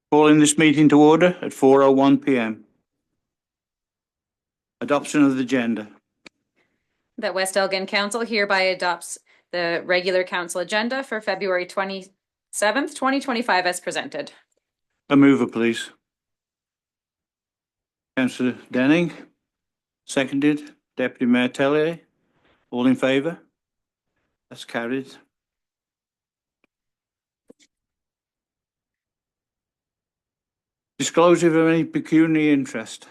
Calling this meeting to order at 4:01 p.m. Adoption of the agenda. That West Elgin Council hereby adopts the regular council agenda for February 27th, 2025 as presented. A mover, please. Councillor Denning, seconded. Deputy Mayor Tellier, all in favour? That's carried. Disclosure of any pecuniary interest.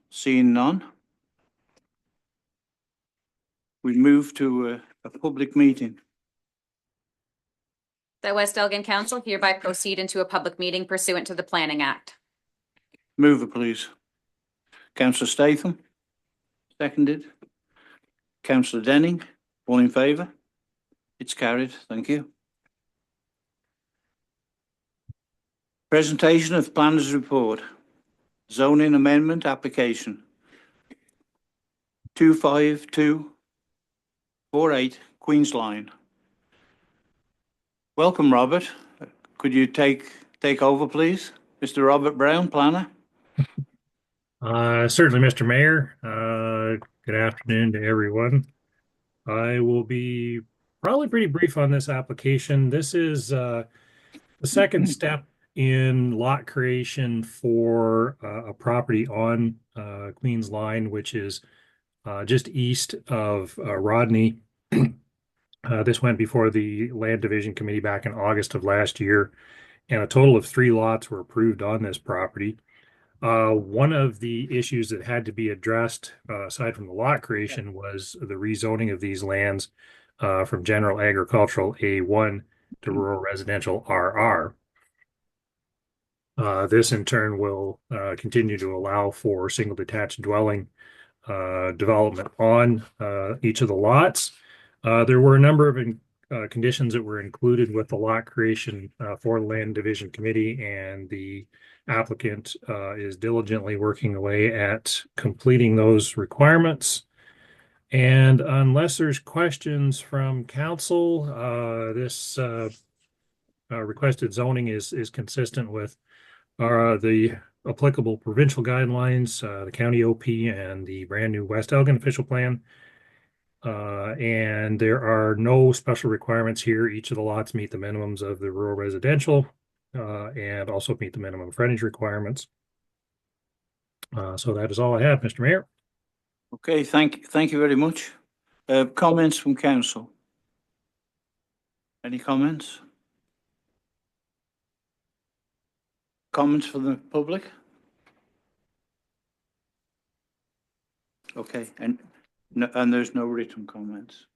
Seeing none. We move to a public meeting. That West Elgin Council hereby proceed into a public meeting pursuant to the Planning Act. Mover, please. Councillor Statham, seconded. Councillor Denning, all in favour? It's carried. Thank you. Presentation of Planners Report. Zoning Amendment Application 25248 Queens Line. Welcome, Robert. Could you take over, please? Mr. Robert Brown, planner. Certainly, Mr. Mayor. Good afternoon to everyone. I will be probably pretty brief on this application. This is the second step in lot creation for a property on Queens Line, which is just east of Rodney. This went before the Land Division Committee back in August of last year, and a total of 3 lots were approved on this property. One of the issues that had to be addressed, aside from the lot creation, was the rezoning of these lands from general agricultural A1 to rural residential RR. This in turn will continue to allow for single detached dwelling development on each of the lots. There were a number of conditions that were included with the lot creation for the Land Division Committee, and the applicant is diligently working away at completing those requirements. And unless there's questions from council, this requested zoning is consistent with the applicable provincial guidelines, the county OP, and the brand new West Elgin official plan. And there are no special requirements here. Each of the lots meet the minimums of the rural residential and also meet the minimum frontage requirements. So that is all I have, Mr. Mayor. Okay, thank you very much. Comments from council? Any comments? Comments from the public? Okay, and there's no written comments.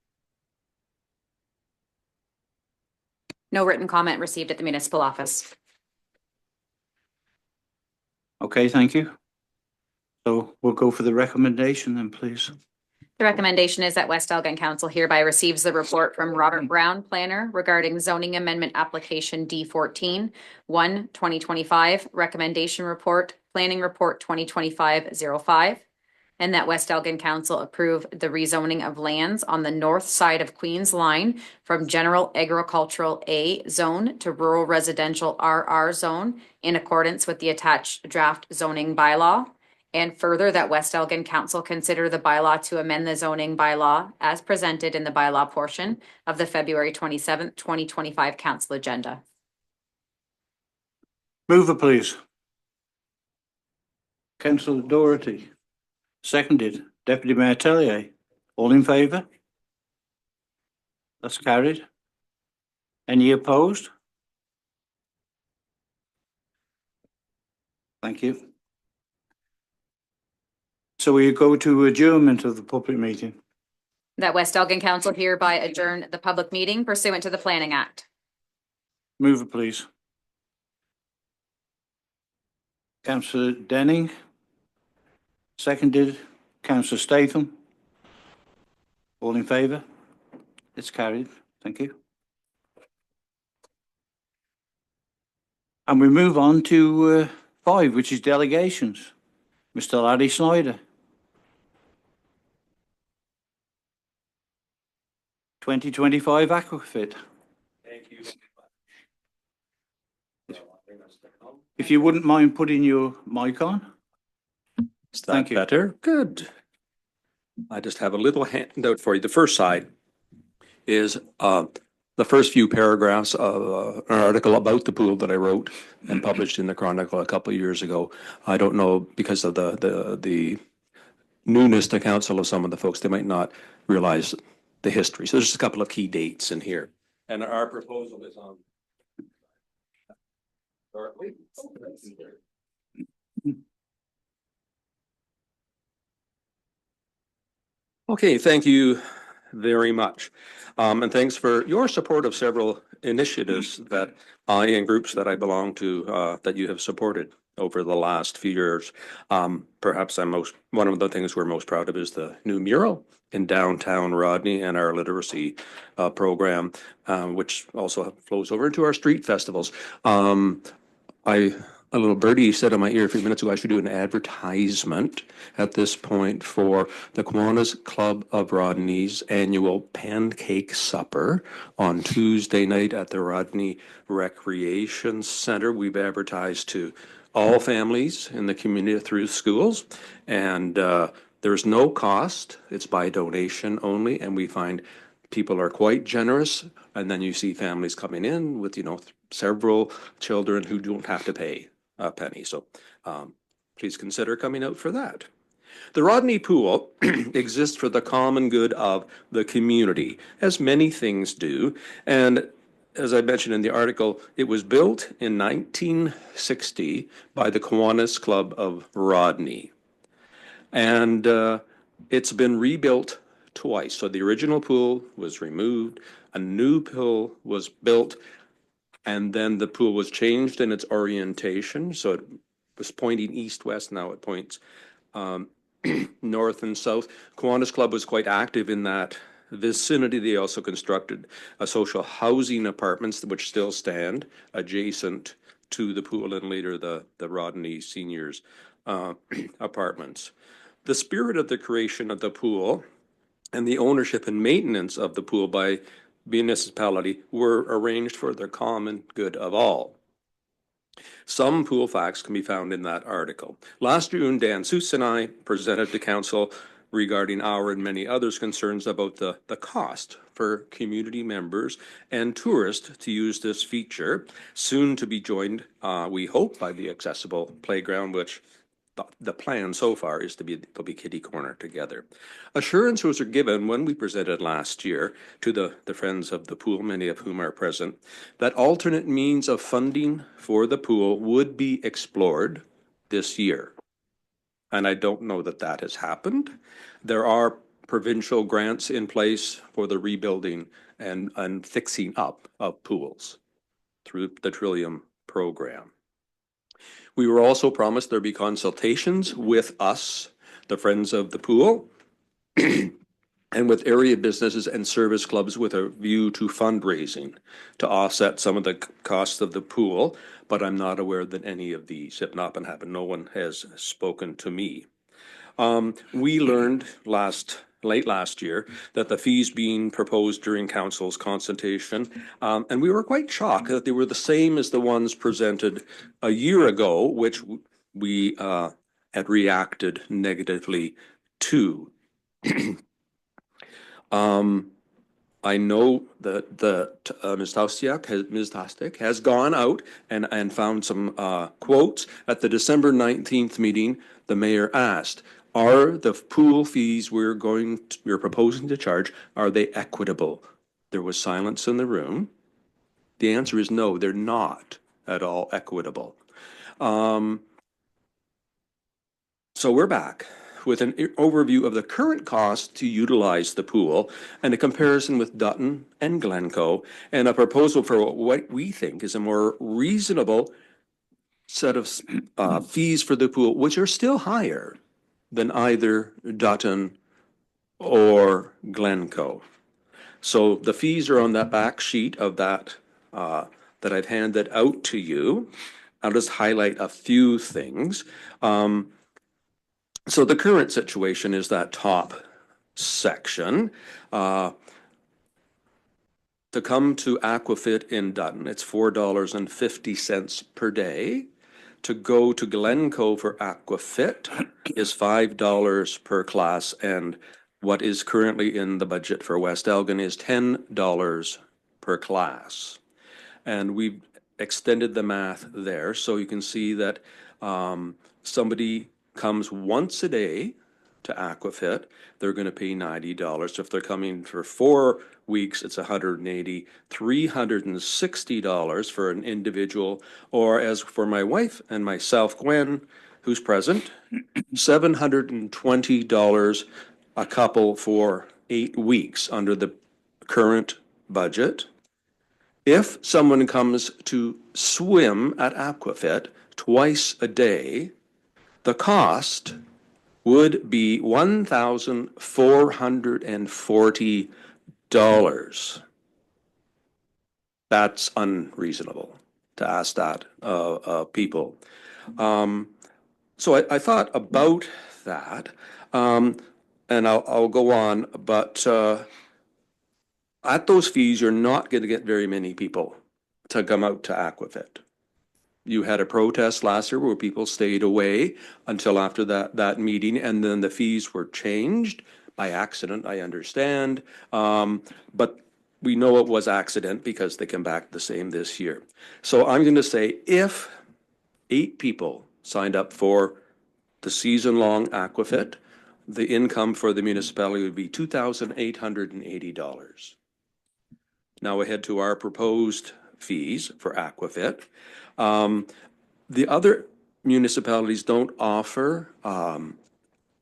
No written comment received at the municipal office. Okay, thank you. So we'll go for the recommendation then, please. The recommendation is that West Elgin Council hereby receives the report from Robert Brown, planner, regarding zoning amendment application D14, 1/2025, recommendation report, planning report 2025-05, and that West Elgin Council approve the rezoning of lands on the north side of Queens Line from general agricultural A zone to rural residential RR zone in accordance with the attached draft zoning bylaw. And further, that West Elgin Council consider the bylaw to amend the zoning bylaw as presented in the bylaw portion of the February 27th, 2025 council agenda. Mover, please. Councillor Doherty, seconded. Deputy Mayor Tellier, all in favour? That's carried. Any opposed? Thank you. So we go to adjournment of the public meeting. That West Elgin Council hereby adjourn the public meeting pursuant to the Planning Act. Mover, please. Councillor Denning, seconded. Councillor Statham, all in favour? It's carried. Thank you. And we move on to 5, which is delegations. Mr. Larry Snyder. 2025 Aquafit. Thank you. If you wouldn't mind putting your mic on. Is Thank that you. better? Good. I just have a little handout for you. The first side is the first few paragraphs of an article about the pool that I wrote and published in the Chronicle a couple of years ago. I don't know, because of the newness to council of some of the folks, they might not realize the history. So there's just a couple of key dates in here. And our proposal is on. Okay, thank you very much. And thanks for your support of several initiatives that I and groups that I belong to, that you have supported over the last few years. Perhaps one of the things we're most proud of is the new mural in downtown Rodney and our literacy program, which also flows over into our street festivals. A little birdie said in my ear a few minutes ago, I should do an advertisement at this point for the Kiwanis Club of Rodney's annual pancake supper on Tuesday night at the Rodney Recreation Center. We've advertised to all families in the community through schools, and there's no cost. It's by donation only, and we find people are quite generous. And then you see families coming in with, several children who don't have to pay a penny. So please consider coming out for that. The Rodney Pool exists for the common good of the community, as many things do. And as I mentioned in the article, it was built in 1960 by the Kiwanis Club of Rodney. And it's been rebuilt twice. So the original pool was removed, a new pool was built, and then the pool was changed in its orientation. So it was pointing east-west, now it points north and south. Kiwanis Club was quite active in that vicinity. They also constructed a social housing apartments which still stand adjacent to the pool, and later the Rodney Seniors apartments. The spirit of the creation of the pool and the ownership and maintenance of the pool by municipality were arranged for the common good of all. Some pool facts can be found in that article. Last June, Dan Seuss and I presented to council regarding our and many others' concerns about the cost for community members and tourists to use this feature, soon to be joined, we hope, by the accessible playground, which the plan so far is they'll be kitty corner together. Assurances were given when we presented last year to the friends of the pool, many of whom are present, that alternate means of funding for the pool would be explored this year. And I don't know that that has happened. There are provincial grants in place for the rebuilding and fixing up of pools through the Trillium program. We were also promised there'd be consultations with us, the Friends of the Pool, and with area businesses and service clubs with a view to fundraising to offset some of the costs of the pool, but I'm not aware that any of these have not been happening. No one has spoken to me. We learned late last year that the fees being proposed during council's consultation, and we were quite shocked that they were the same as the ones presented a year ago, which we had reacted negatively to. I know that Ms. Tastic has gone out and found some quotes. At the December 19th meeting, the mayor asked, are the pool fees we're proposing to charge, are they equitable? There was silence in the room. The answer is no, they're not at all equitable. So we're back with an overview of the current cost to utilize the pool and a comparison with Dutton and Glencoe, and a proposal for what we think is a more reasonable set of fees for the pool, which are still higher than either Dutton or Glencoe. So the fees are on that back sheet of that that I've handed out to you. I'll just highlight a few things. So the current situation is that top section. To come to Aquafit in Dutton, it's $4.50 per day. To go to Glencoe for Aquafit is $5 per class, and what is currently in the budget for West Elgin is $10 per class. And we've extended the math there, so you can see that somebody comes once a day to Aquafit, they're going to pay $90. So if they're coming for 4 weeks, it's $180, $360 for an individual, or as for my wife and myself, Gwen, who's present, $720 a couple for 8 weeks under the current budget. If someone comes to swim at Aquafit twice a day, the cost would be $1,440. That's unreasonable to ask that of people. So I thought about that, and I'll go on, but at those fees, you're not going to get very many people to come out to Aquafit. You had a protest last year where people stayed away until after that meeting, and then the fees were changed by accident, I understand. But we know it was accident because they come back the same this year. So I'm going to say if 8 people signed up for the season-long Aquafit, the income for the municipality would be $2,880. Now ahead to our proposed fees for Aquafit. The other municipalities don't offer,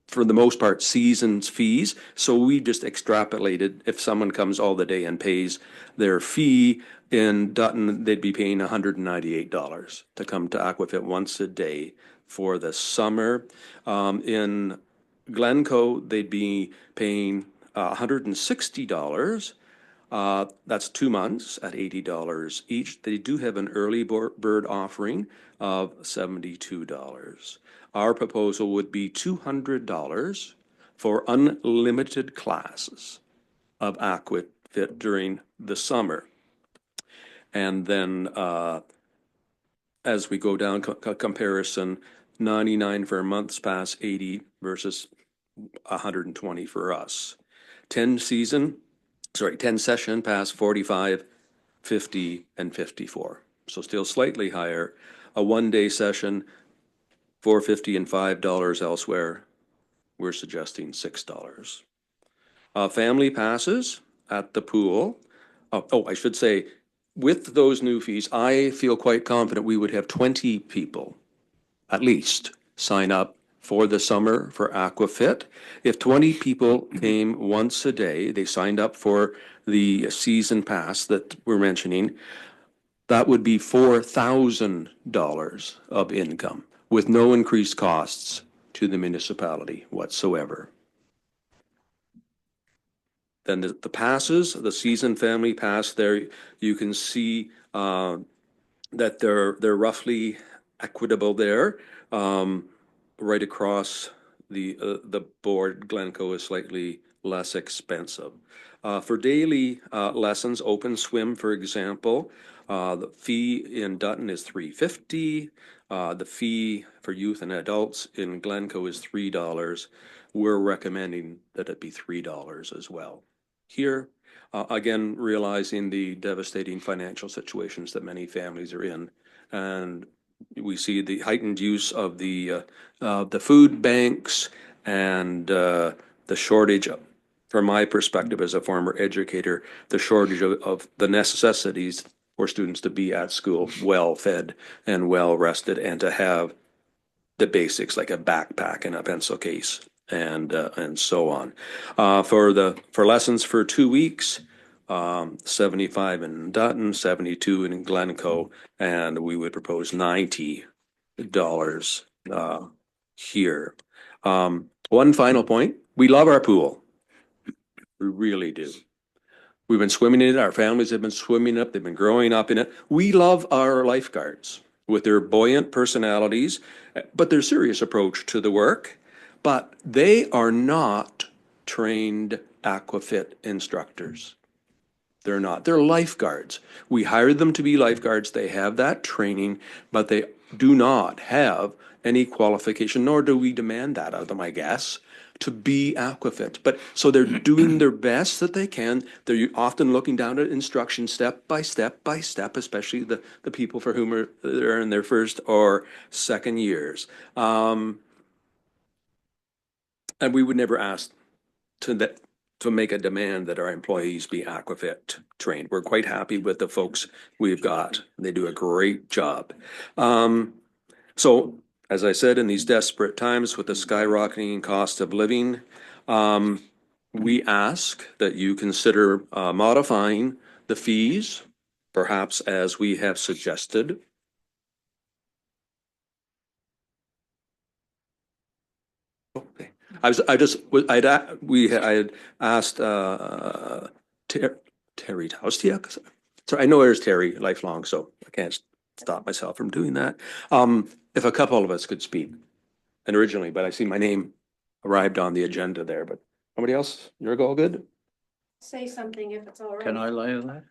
for the most part, seasons fees. So we just extrapolated if someone comes all the day and pays their fee in Dutton, they'd be paying $198 to come to Aquafit once a day for the summer. In Glencoe, they'd be paying $160. That's 2 months at $80 each. They do have an early bird offering of $72. Our proposal would be $200 for unlimited classes of Aquafit during the summer. And then as we go down comparison, 99 for a month's pass, 80 versus 120 for us. 10 session pass, 45, 50, and 54. So still slightly higher. A 1-day session, $4.50 and $5 elsewhere. We're suggesting $6. Family passes at the pool. I should say, with those new fees, I feel quite confident we would have 20 people at least sign up for the summer for Aquafit. If 20 people came once a day, they signed up for the season pass that we're mentioning, that would be $4,000 of income with no increased costs to the municipality whatsoever. Then the passes, the season family pass there, you can see that they're roughly equitable there. Right across the board, Glencoe is slightly less expensive. For daily lessons, open swim, for example, the fee in Dutton is $3.50. The fee for youth and adults in Glencoe is $3. We're recommending that it be $3 as well. Here, again, realizing the devastating financial situations that many families are in, and we see the heightened use of the food banks and the shortage, from my perspective as a former educator, the shortage of the necessities for students to be at school well fed and well rested, and to have the basics like a backpack and a pencil case and so on. For lessons for 2 weeks, 75 in Dutton, 72 in Glencoe, and we would propose $90 here. One final point, we love our pool. We really do. We've been swimming in it, our families have been swimming in it, they've been growing up in it. We love our lifeguards with their buoyant personalities, but their serious approach to the work. But they are not trained Aquafit instructors. They're not. They're lifeguards. We hired them to be lifeguards. They have that training, but they do not have any qualification, nor do we demand that of them, I guess, to be Aquafit. But so they're doing their best that they can. They're often looking down at instruction step by step by step, especially the people for whom they're in their first or second years. And we would never ask to make a demand that our employees be Aquafit trained. We're quite happy with the folks we've got. They do a great job. So, as I said, in these desperate times with the skyrocketing cost of living, we ask that you consider modifying the fees, perhaps as we have suggested. Okay. I had asked Terry Taustiak. So I know there's Terry lifelong, so I can't stop myself from doing that. If a couple of us could speak, and originally, but I see my name arrived on the agenda there, but somebody else, you're all good? Say something if it's all right. Can I lay that?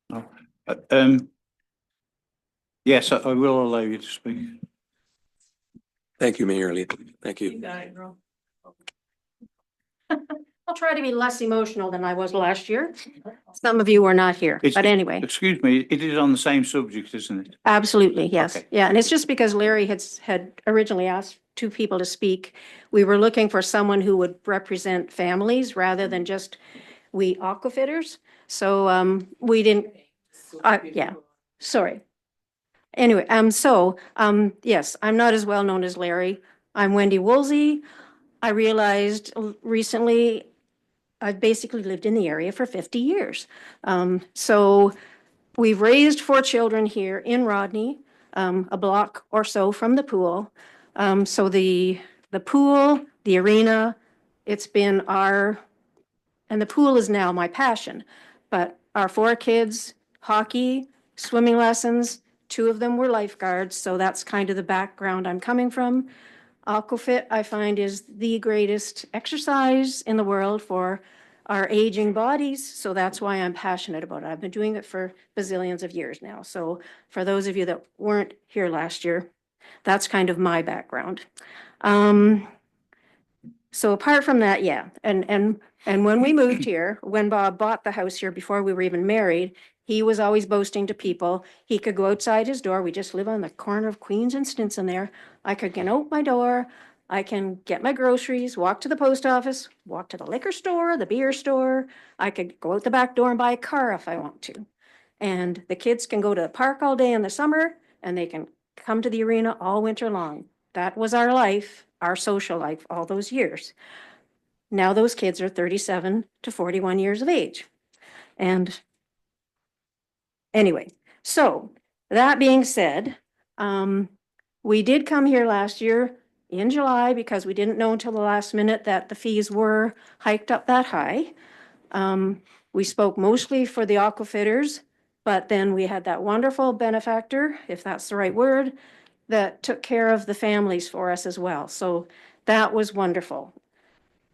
No. Yes, I will allow you to speak. Thank you, Mayor Lee. Thank You you. got it, girl. I'll try to be less emotional than I was last year. Some of you were not here, It's- but anyway, Excuse me, it is on the same subject, isn't it? absolutely, yes. Okay. Yeah, and it's just because Larry had originally asked two people to speak. We were looking for someone who would represent families rather than just we aquafitters. So, we didn't, yeah, sorry. Anyway, yes, I'm not as well known as Larry. I'm Wendy Woolsey. I realized recently I've basically lived in the area for 50 years. So we've raised 4 children here in Rodney, a block or so from the pool. So the pool, the arena, it's been and the pool is now my passion. But our 4 kids, hockey, swimming lessons, 2 of them were lifeguards. So that's kind of the background I'm coming from. Aquafit, I find, is the greatest exercise in the world for our aging bodies. So that's why I'm passionate about it. I've been doing it for bazillions of years now. So for those of you that weren't here last year, that's kind of my background. So apart from that, yeah, and when we moved here, when Bob bought the house here before we were even married, he was always boasting to people. He could go outside his door. We just live on the corner of Queens and Stinson there. I could get out my door. I can get my groceries, walk to the post office, walk to the liquor store, the beer store. I could go out the back door and buy a car if I want to. And the kids can go to the park all day in the summer and they can come to the arena all winter long. That was our life, our social life, all those years. Now those kids are 37 to 41 years of age. And anyway, so that being said, we did come here last year in July because we didn't know until the last minute that the fees were hiked up that high. We spoke mostly for the aquafitters, but then we had that wonderful benefactor, if that's the right word, that took care of the families for us as well. So that was wonderful.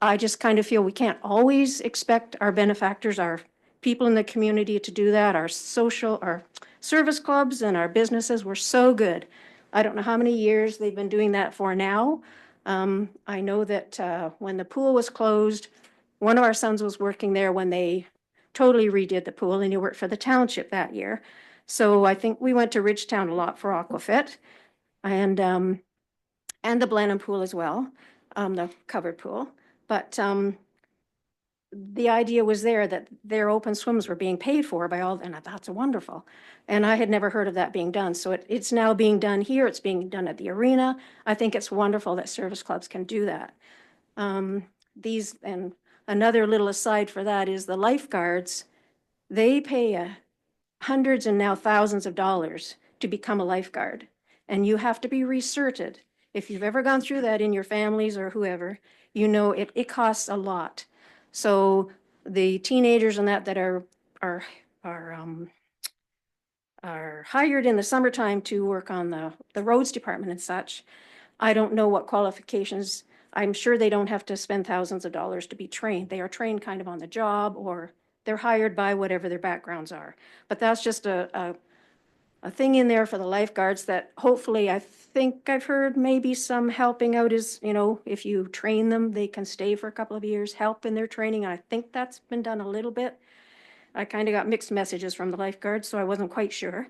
I just kind of feel we can't always expect our benefactors, our people in the community to do that. Our service clubs and our businesses were so good. I don't know how many years they've been doing that for now. I know that when the pool was closed, one of our sons was working there when they totally redid the pool, and he worked for the township that year. So I think we went to Ridgetown a lot for Aquafit and the Blenheim pool as well, the covered pool. But the idea was there that their open swims were being paid for by all, and that's wonderful. And I had never heard of that being done. So it's now being done here. It's being done at the arena. I think it's wonderful that service clubs can do that. And another little aside for that is the lifeguards, they pay hundreds and now thousands of dollars to become a lifeguard. And you have to be recerted. If you've ever gone through that in your families or whoever, you know it costs a lot. So the teenagers and that are are hired in the summertime to work on the roads department and such. I don't know what qualifications, I'm sure they don't have to spend thousands of dollars to be trained. They are trained kind of on the job, or they're hired by whatever their backgrounds are. But that's just a thing in there for the lifeguards that hopefully, I think I've heard maybe some helping out is, you know, if you train them, they can stay for a couple of years, help in their training. I think that's been done a little bit. I kind of got mixed messages from the lifeguards, so I wasn't quite sure.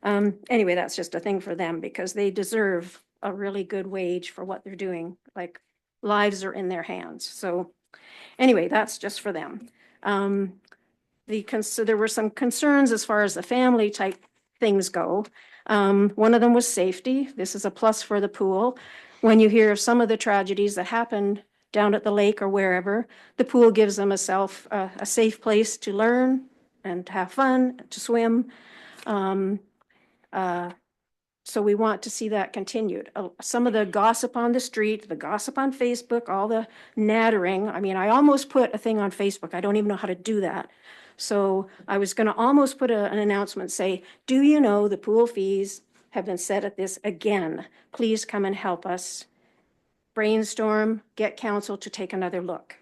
Anyway, that's just a thing for them because they deserve a really good wage for what they're doing. Like, lives are in their hands. So anyway, that's just for them. There were some concerns as far as the family type things go. One of them was safety. This is a plus for the pool. When you hear of some of the tragedies that happen down at the lake or wherever, the pool gives them a safe place to learn and to have fun, to swim. So we want to see that continued. Some of the gossip on the street, the gossip on Facebook, all the nattering. I mean, I almost put a thing on Facebook. I don't even know how to do that. So I was going to almost put an announcement, say, do you know the pool fees have been set at this again? Please come and help us brainstorm, get council to take another look.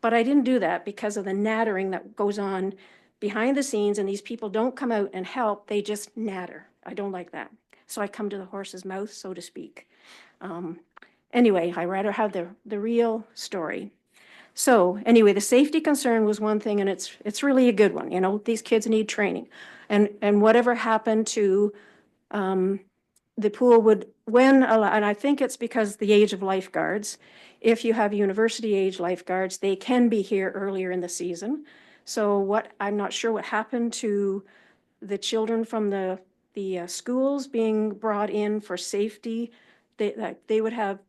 But I didn't do that because of the nattering that goes on behind the scenes, and these people don't come out and help, they just natter. I don't like that. So I come to the horse's mouth, so to speak. Anyway, I rather have the real story. So anyway, the safety concern was one thing, and it's really a good one. You know, these kids need training, and whatever happened to the pool would, and I think it's because the age of lifeguards, if you have university age lifeguards, they can be here earlier in the season. So I'm not sure what happened to the children from the schools being brought in for safety. They would have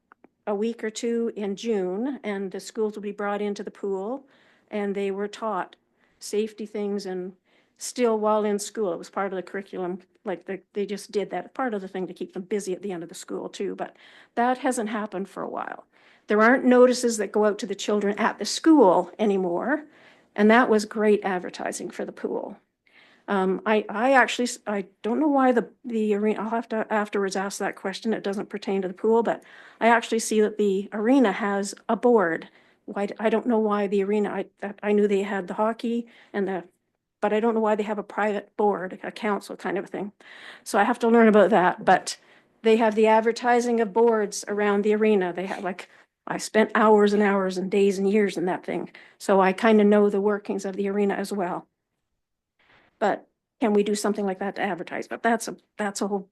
a week or two in June, and the schools would be brought into the pool, and they were taught safety things, and still while in school, it was part of the curriculum. Like they just did that, part of the thing to keep them busy at the end of the school too, but that hasn't happened for a while. There aren't notices that go out to the children at the school anymore, and that was great advertising for the pool. I don't know why the arena, I'll have to afterwards ask that question. It doesn't pertain to the pool, but I actually see that the arena has a board. Why, I don't know why the arena, I knew they had the hockey but I don't know why they have a private board, a council kind of thing. So I have to learn about that, but they have the advertising of boards around the arena. They have I spent hours and hours and days and years in that thing. So I kind of know the workings of the arena as well. But can we do something like that to advertise? But that's a whole,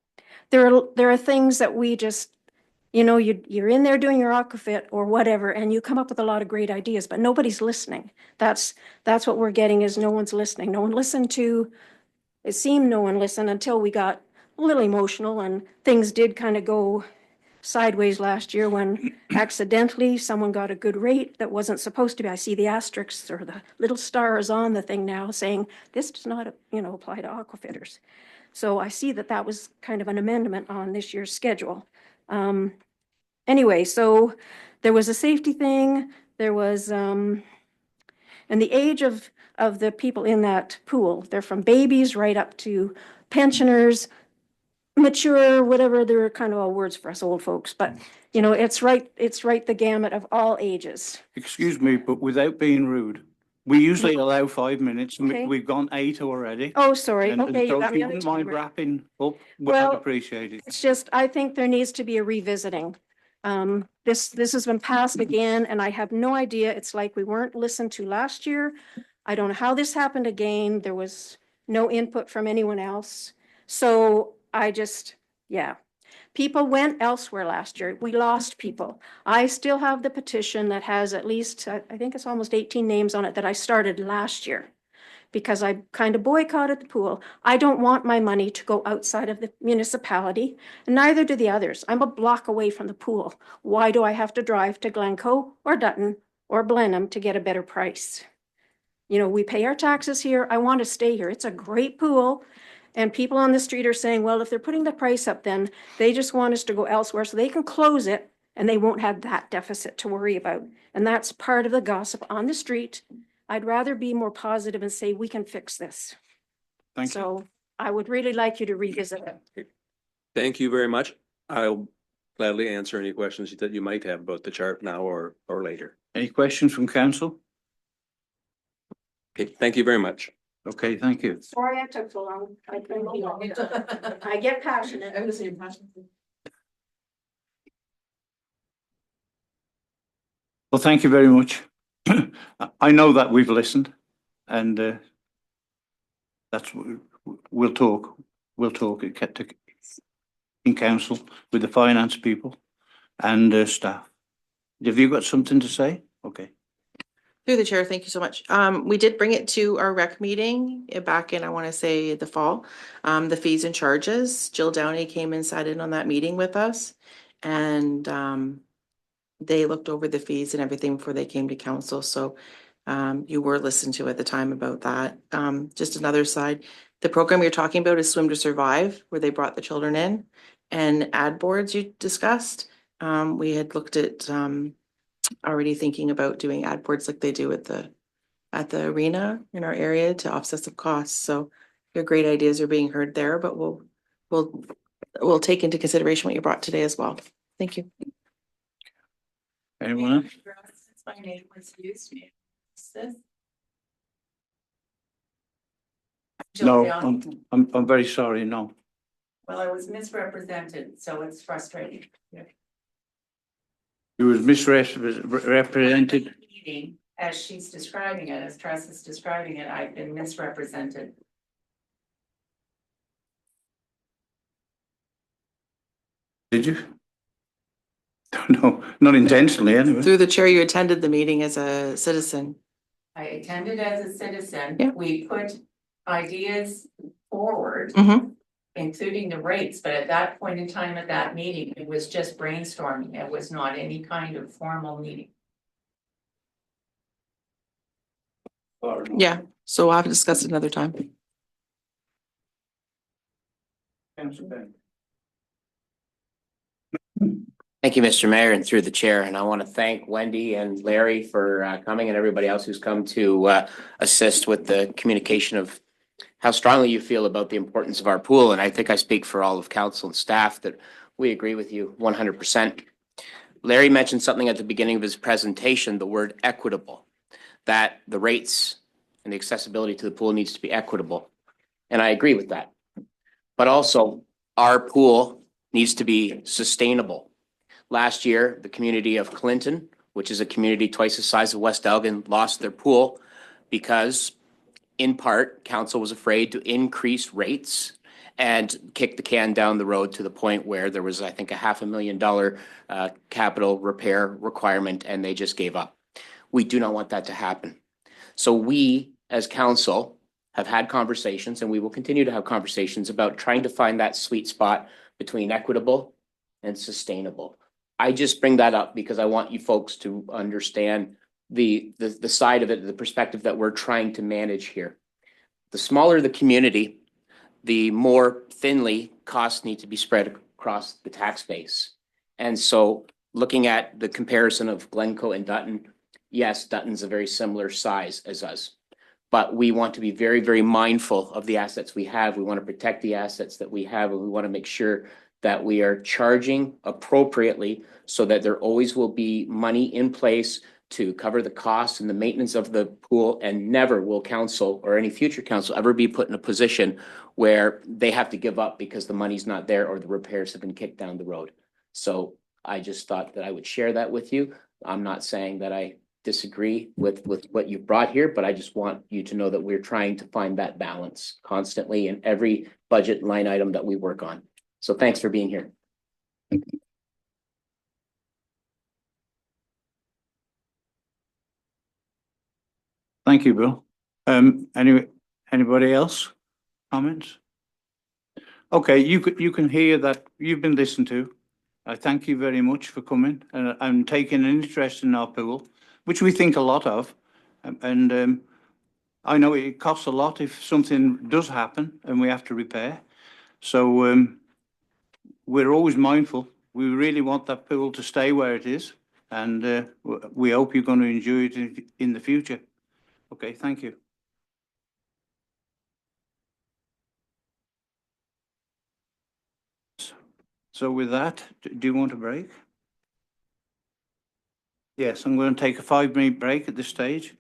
there are things that we just, you know, you're in there doing your aquafit or whatever, and you come up with a lot of great ideas, but nobody's listening. That's what we're getting, is no one's listening. No one listened to, it seemed no one listened until we got a little emotional, and things did kind of go sideways last year when accidentally someone got a good rate that wasn't supposed to be. I see the asterisks or the little stars on the thing now saying this does not, apply to aquafitters. So I see that was kind of an amendment on this year's schedule. Anyway, so there was a safety thing. There was, and the age of the people in that pool, they're from babies right up to pensioners, mature, whatever, they're kind of all words for us old folks, but it's right the gamut of all ages. Excuse me, but without being rude, we usually allow 5 minutes, and Okay. we've gone 8 already. Oh, sorry. And Okay, so you if got me you on the wouldn't mind timer. wrapping up, Well, I'd appreciate it. It's just, I think there needs to be a revisiting. This has been passed again, and I have no idea. It's like we weren't listened to last year. I don't know how this happened again. There was no input from anyone else. So yeah. People went elsewhere last year. We lost people. I still have the petition that has at least, I think it's almost 18 names on it that I started last year, because I kind of boycotted the pool. I don't want my money to go outside of the municipality, and neither do the others. I'm a block away from the pool. Why do I have to drive to Glencoe or Dutton or Blenheim to get a better price? We pay our taxes here. I want to stay here. It's a great pool. And people on the street are saying, well, if they're putting the price up, then they just want us to go elsewhere so they can close it and they won't have that deficit to worry about. And that's part of the gossip on the street. I'd rather be more positive and say we can fix this. Thank you. So I would really like you to revisit it. Thank you very much. I'll gladly answer any questions that you might have about the chart now or later. Any questions from council? Okay, thank you very much. Okay, thank you. Sorry I took so long. I get passionate. Well, thank you very much. I know that we've listened and that's, we'll talk in council with the finance people and staff. Have you got something to say? Okay. Through the chair, thank you so much. We did bring it to our rec meeting back in, I want to say, the fall. The fees and charges. Jill Downey came and sat in on that meeting with us. And they looked over the fees and everything before they came to council. So you were listened to at the time about that. Just another side, the program you're talking about is Swim to Survive, where they brought the children in. And ad boards you discussed. We had looked at already thinking about doing ad boards like they do at the arena in our area to offset some costs. So your great ideas are being heard there, but we'll take into consideration what you brought today as well. Thank you. Anyone else? My name was used. No, I'm very sorry, no. Well, I was misrepresented, so it's frustrating. You was misrepresented. Meeting, as she's describing it, as Tress is describing it, I've been misrepresented. Did you? No, not intentionally anyway. Through the chair, you attended the meeting as a citizen. I attended as a citizen. Yeah. We put ideas forward, including the rates, but at that point in time at that meeting, it was just brainstorming. It was not any kind of formal meeting. Yeah, so we'll have to discuss it another time. Thank you, Mr. Mayor, and through the chair. And I want to thank Wendy and Larry for coming and everybody else who's come to assist with the communication of how strongly you feel about the importance of our pool. And I think I speak for all of council and staff that we agree with you 100%. Larry mentioned something at the beginning of his presentation, the word equitable, that the rates and the accessibility to the pool needs to be equitable. And I agree with that. But also, our pool needs to be sustainable. Last year, the community of Clinton, which is a community twice the size of West Elgin, lost their pool because, in part, council was afraid to increase rates and kick the can down the road to the point where there was, I think, a $500,000 capital repair requirement, and they just gave up. We do not want that to happen. So we, as council, have had conversations, and we will continue to have conversations about trying to find that sweet spot between equitable and sustainable. I just bring that up because I want you folks to understand the side of it, the perspective that we're trying to manage here. The smaller the community, the more thinly costs need to be spread across the tax base. And so looking at the comparison of Glencoe and Dutton, yes, Dutton's a very similar size as us, but we want to be very, very mindful of the assets we have. We want to protect the assets that we have, and we want to make sure that we are charging appropriately so that there always will be money in place to cover the costs and the maintenance of the pool, and never will council or any future council ever be put in a position where they have to give up because the money's not there or the repairs have been kicked down the road. So I just thought that I would share that with you. I'm not saying that I disagree with what you brought here, but I just want you to know that we're trying to find that balance constantly in every budget line item that we work on. So thanks for being here. Thank you, Bill. Anybody else? Comments? Okay, you can hear that you've been listened to. I thank you very much for coming and taking an interest in our pool, which we think a lot of. And I know it costs a lot if something does happen and we have to repair. So we're always mindful. We really want that pool to stay where it is, and we hope you're going to enjoy it in the future. Okay, thank you. So with that, do you want a break? Yes, I'm going to take a 5-minute break at this stage.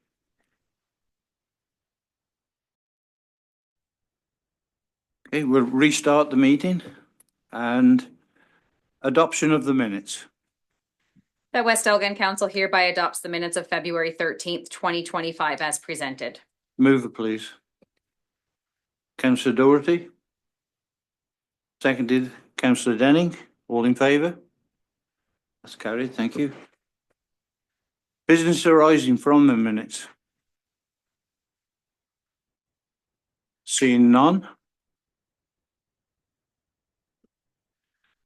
Okay, we'll restart the meeting and adoption of the minutes. That West Elgin Council hereby adopts the minutes of February 13th, 2025 as presented. Mover, please. Councillor Doherty. Seconded, Councillor Denning. All in favour? That's carried, thank you. Business arising from the minutes. Seeing none.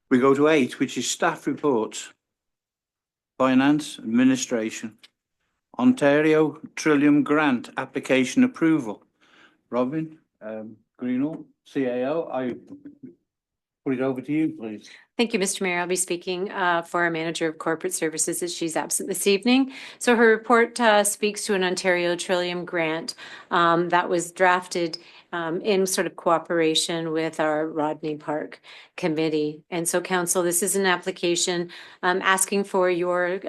We go to 8, which is staff reports. Finance, Administration. Ontario Trillium Grant Application Approval. Robin, Greenall, CAO, I put it over to you, please. Thank you, Mr. Mayor. I'll be speaking for our Manager of Corporate Services as she's absent this evening. So her report speaks to an Ontario Trillium grant that was drafted in sort of cooperation with our Rodney Park Committee. And so, Council, this is an application asking for your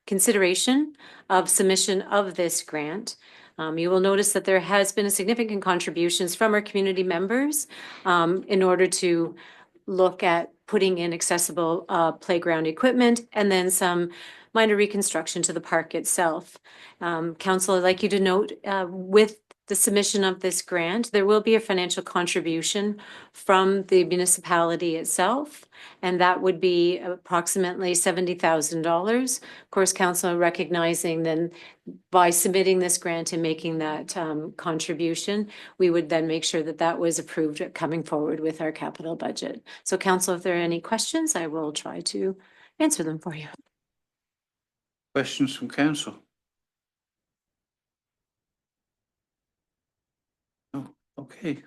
consideration of submission of this grant. You will notice that there has been a significant contributions from our community members in order to look at putting in accessible playground equipment and then some minor reconstruction to the park itself. Council, I'd like you to note with the submission of this grant, there will be a financial contribution from the municipality itself, and that would be approximately $70,000. Of course, Council recognizing then by submitting this grant and making that contribution, we would then make sure that that was approved coming forward with our capital budget. So, Council, if there are any questions, I will try to answer them for you. Questions from Council? Okay.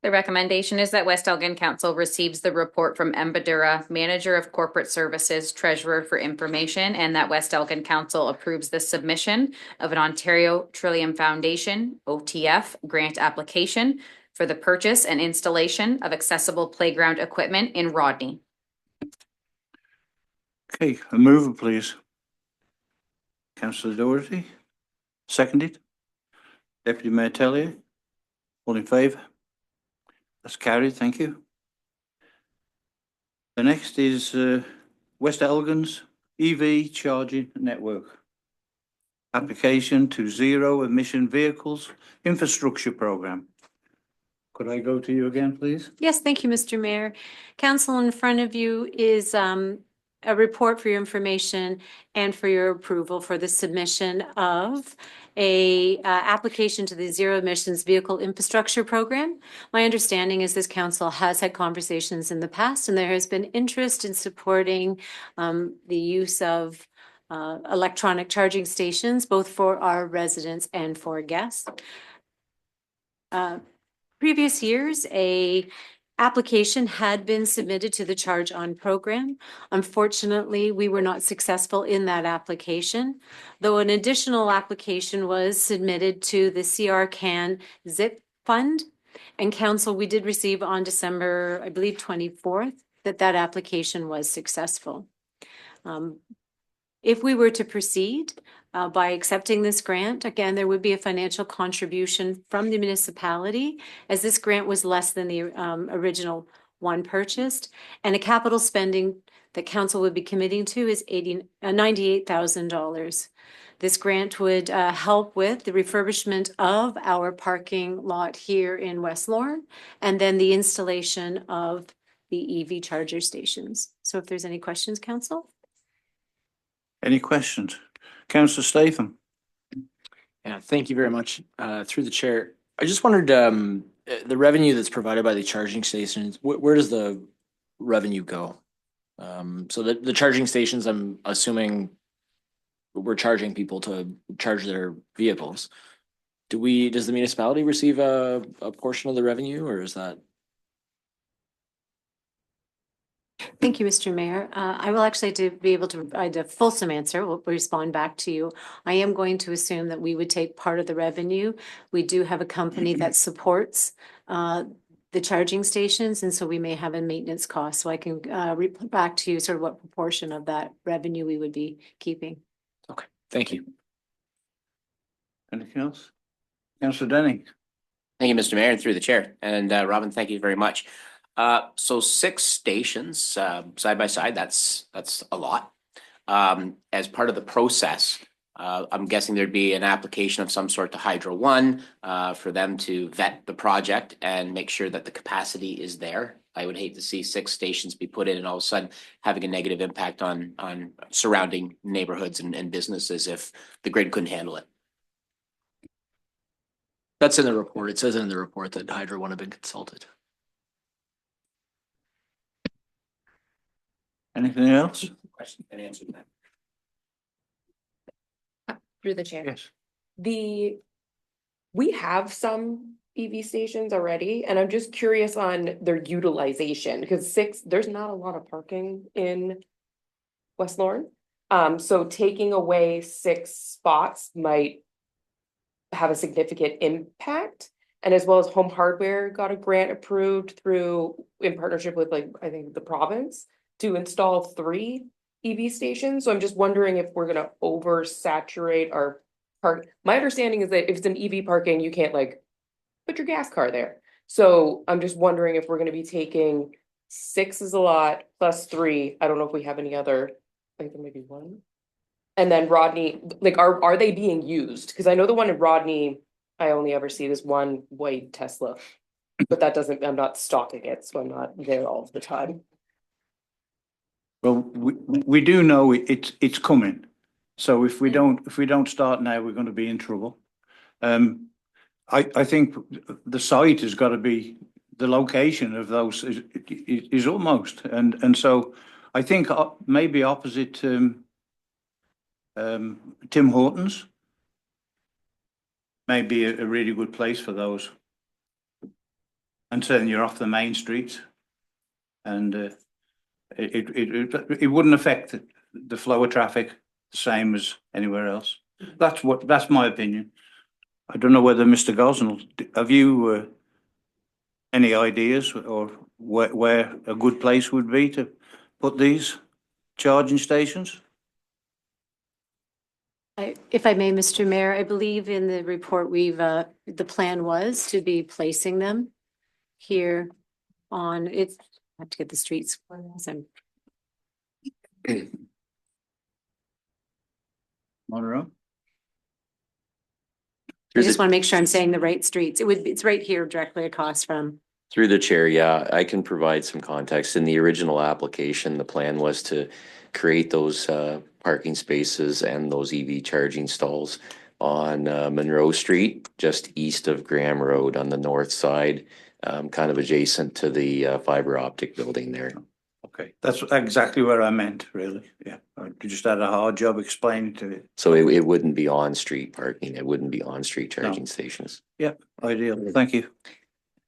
The recommendation is that West Elgin Council receives the report from Embadura, Manager of Corporate Services, Treasurer for information, and that West Elgin Council approves the submission of an Ontario Trillium Foundation, OTF, grant application for the purchase and installation of accessible playground equipment in Rodney. Okay, a mover, please. Councillor Doherty. Seconded. Deputy Mayor Tellier. All in favour? That's carried, thank you. The next is West Elgin's EV charging network. Application to Zero Emission Vehicles Infrastructure Programme. Could I go to you again, please? Yes, thank you, Mr. Mayor. Council, in front of you is a report for your information and for your approval for the submission of a application to the Zero Emissions Vehicle Infrastructure Program. My understanding is this council has had conversations in the past, and there has been interest in supporting the use of electronic charging stations, both for our residents and for guests. Previous years, a application had been submitted to the Charge On program. Unfortunately, we were not successful in that application, though an additional application was submitted to the CR Can ZIP Fund. And Council, we did receive on December, I believe, 24th, that application was successful. If we were to proceed by accepting this grant, again, there would be a financial contribution from the municipality, as this grant was less than the original one purchased, and a capital spending that council would be committing to is $98,000. This grant would help with the refurbishment of our parking lot here in West Lorne, and then the installation of the EV charger stations. So if there's any questions, council? Any questions? Councillor Statham. Yeah, thank you very much. Through the chair, I just wondered, the revenue that's provided by the charging stations, where does the revenue go? So the charging stations, I'm assuming we're charging people to charge their vehicles. Does the municipality receive a portion of the revenue, or is that? Thank you, Mr. Mayor. I will actually, to be able to provide a fulsome answer, we'll respond back to you. I am going to assume that we would take part of the revenue. We do have a company that supports the charging stations, and so we may have a maintenance cost. So I can report back to you sort of what proportion of that revenue we would be keeping. Okay, thank you. Anything else? Councillor Denning? Thank you, Mr. Mayor, and through the chair. And Robin, thank you very much. So 6 stations side by side, that's a lot. As part of the process, I'm guessing there'd be an application of some sort to Hydro One for them to vet the project and make sure that the capacity is there. I would hate to see 6 stations be put in and all of a sudden having a negative impact on surrounding neighborhoods and businesses if the grid couldn't handle it. That's in the report. It says in the report that Hydro One have been consulted. Anything else? Question and answer that. Through the chair. Yes. We have some EV stations already, and I'm just curious on their utilization, because there's not a lot of parking in West Lorne. So taking away 6 spots might have a significant impact. And as well as Home Hardware got a grant approved in partnership with I think the province to install 3 EV stations. So I'm just wondering if we're gonna oversaturate our park. My understanding is that if it's an EV parking, you can't put your gas car there. So I'm just wondering if we're gonna be taking 6 is a lot plus 3. I don't know if we have any other, I think there may be 1. And then Rodney, are they being used? Because I know the one in Rodney, I only ever see this one white Tesla. But that doesn't, I'm not stalking it, so I'm not there all the time. Well, we do know it's coming. So if we don't start now, we're going to be in trouble. I think the site has got to be, the location of those is almost, and so I think maybe opposite Tim Hortons may be a really good place for those. And so then you're off the main street, and it wouldn't affect the flow of traffic the same as anywhere else. That's my opinion. I don't know whether Mr. Gosnell, have you any ideas or where a good place would be to put these charging stations? If I may, Mr. Mayor, I believe in the report the plan was to be placing them here on, I have to get the streets. Monroe? I just want to make sure I'm saying the right streets. It's right here directly across from. Through the chair, yeah, I can provide some context. In the original application, the plan was to create those parking spaces and those EV charging stalls on Monroe Street, just east of Graham Road on the north side, kind of adjacent to the fiber optic building there. Okay, that's exactly what I meant, really. Yeah, I just had a hard job explaining to it. So it wouldn't be on-street parking. It wouldn't be on-street charging stations. Yep, ideal. Thank you.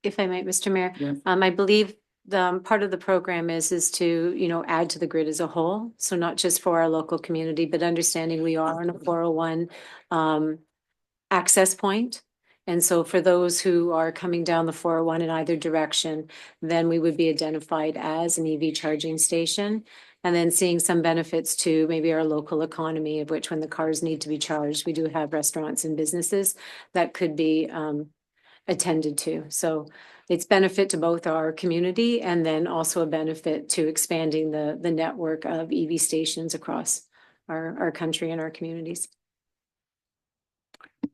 If I might, Mr. Mayor, Yeah. I believe the part of the program is to, add to the grid as a whole. So not just for our local community, but understanding we are on a 401 access point. And so for those who are coming down the 401 in either direction, then we would be identified as an EV charging station. And then seeing some benefits to maybe our local economy, of which when the cars need to be charged, we do have restaurants and businesses that could be attended to. So it's benefit to both our community and then also a benefit to expanding the network of EV stations across our country and our communities.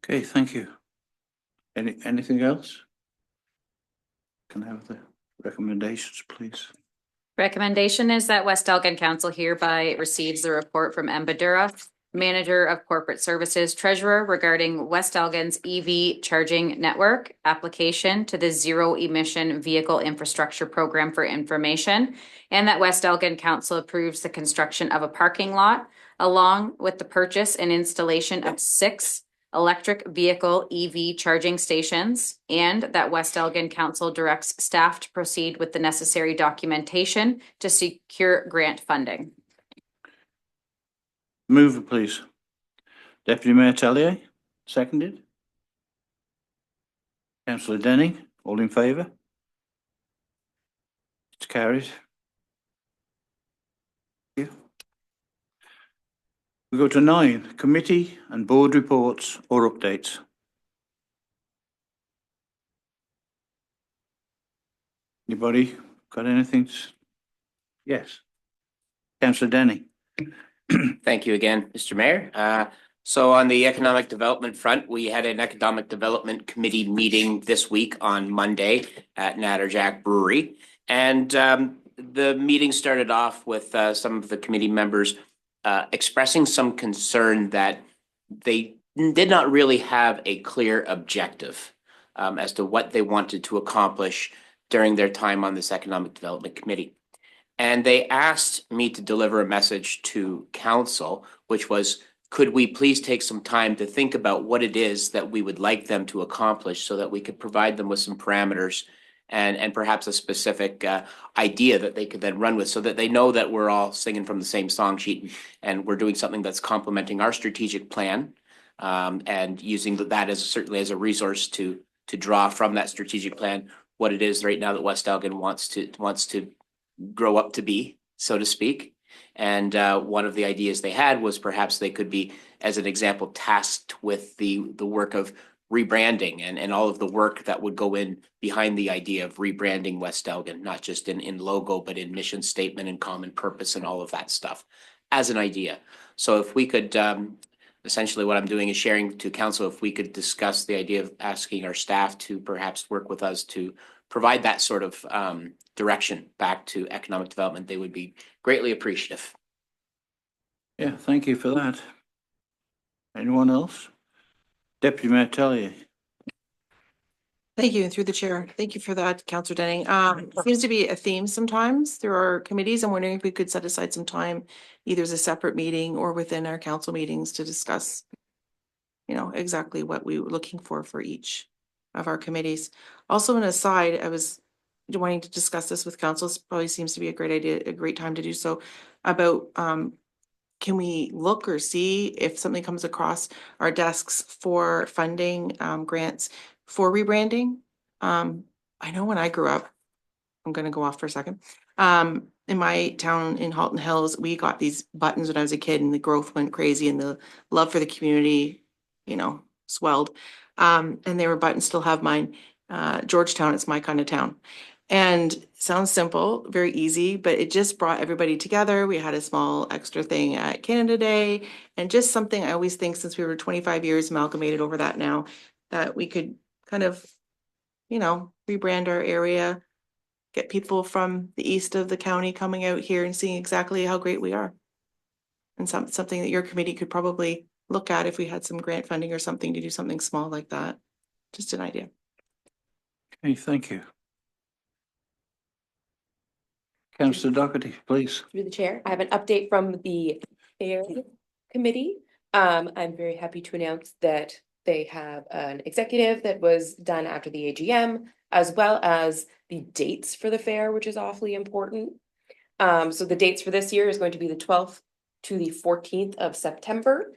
Okay, thank you. Anything else? Can I have the recommendations, please? Recommendation is that West Elgin Council hereby receives the report from Emma Dura, Manager of Corporate Services Treasurer, regarding West Elgin's EV charging network application to the Zero Emission Vehicle Infrastructure Program for information, and that West Elgin Council approves the construction of a parking lot along with the purchase and installation of 6 electric vehicle EV charging stations, and that West Elgin Council directs staff to proceed with the necessary documentation to secure grant funding. Move it, please. Deputy Mayor Tellier, seconded. Councillor Denning, all in favour? It's carried. Thank you. We go to 9, committee and board reports or updates. Anybody got anything? Yes. Councillor Denny. Thank you again, Mr. Mayor. So on the economic development front, we had an economic development committee meeting this week on Monday at Natterjack Brewery. And the meeting started off with some of the committee members expressing some concern that they did not really have a clear objective as to what they wanted to accomplish during their time on this economic development committee. And they asked me to deliver a message to council, which was, could we please take some time to think about what it is that we would like them to accomplish so that we could provide them with some parameters and perhaps a specific idea that they could then run with, so that they know that we're all singing from the same song sheet and we're doing something that's complementing our strategic plan, and using that as certainly as a resource to draw from that strategic plan what it is right now that West Elgin wants to grow up to be, so to speak. And one of the ideas they had was perhaps they could be, as an example, tasked with the work of rebranding and all of the work that would go in behind the idea of rebranding West Elgin, not just in logo, but in mission statement and common purpose and all of that stuff as an idea. So if we could, essentially what I'm doing is sharing to council, if we could discuss the idea of asking our staff to perhaps work with us to provide that sort of direction back to economic development, they would be greatly appreciative. Yeah, thank you for that. Anyone else? Deputy Mayor Tellier. Thank you, and through the chair. Thank you for that, Councillor Denning. It seems to be a theme sometimes through our committees. I'm wondering if we could set aside some time, either as a separate meeting or within our council meetings, to discuss, you know, exactly what we were looking for each of our committees. Also, an aside, I was wanting to discuss this with council. This probably seems to be a great idea, a great time to do so, about can we look or see if something comes across our desks for funding grants for rebranding? I know when I grew up, I'm gonna go off for a second. In my town in Halton Hills, we got these buttons when I was a kid, and the growth went crazy and the love for the community, you know, swelled. And they were buttons, still have mine. Georgetown, it's my kind of town. And sounds simple, very easy, but it just brought everybody together. We had a small extra thing at Canada Day, and just something I always think, since we were 25 years amalgamated over that now, that we could kind of, you know, rebrand our area, get people from the east of the county coming out here and seeing exactly how great we are. And something that your committee could probably look at if we had some grant funding or something to do something small like that. Just an idea. Okay, thank you. Councillor Doherty, please. Through the chair, I have an update from the Fair Committee. I'm very happy to announce that they have an executive that was done after the AGM, as well as the dates for the fair, which is awfully important. So the dates for this year is going to be the 12th to the 14th of September.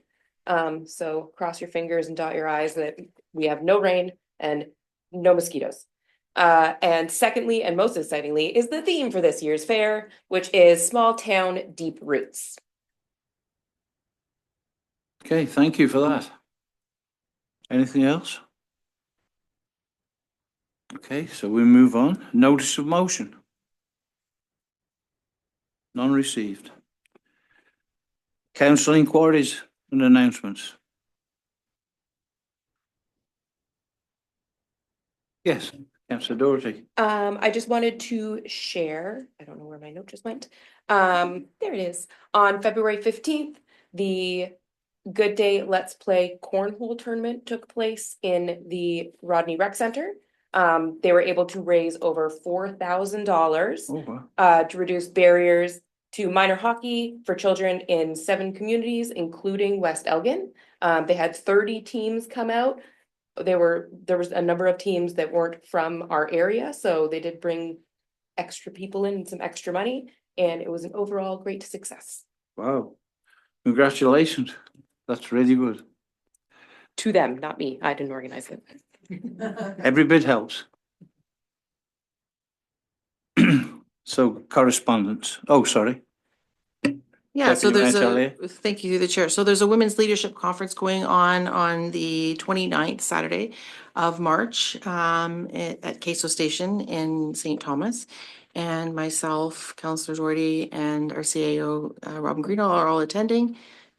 So cross your fingers and dot your I's that we have no rain and no mosquitoes. And secondly, and most excitingly, is the theme for this year's fair, which is small town, deep roots. Okay, thank you for that. Anything else? Okay, so we move on. Notice of motion. None received. Council inquiries and announcements. Yes, Councillor Doherty. I just wanted to share, I don't know where my note just went. There it is. On February 15th, the Good Day Let's Play Cornhole Tournament took place in the Rodney Rec Center. They were able to raise over $4,000 to reduce barriers to minor hockey for children in 7 communities, including West Elgin. They had 30 teams come out. There was a number of teams that weren't from our area, so they did bring extra people in and some extra money, and it was an overall great success. Wow, congratulations. That's really good. To them, not me. I didn't organize it. Every bit helps. So correspondence. Oh, sorry. Yeah, so Deputy there's Mayor a, Tellier? thank you through the chair. So there's a women's leadership conference going on the 29th, Saturday of March, at Queso Station in St. Thomas. And myself, Councillor Jordy, and our CAO, Robin Greenall, are all attending,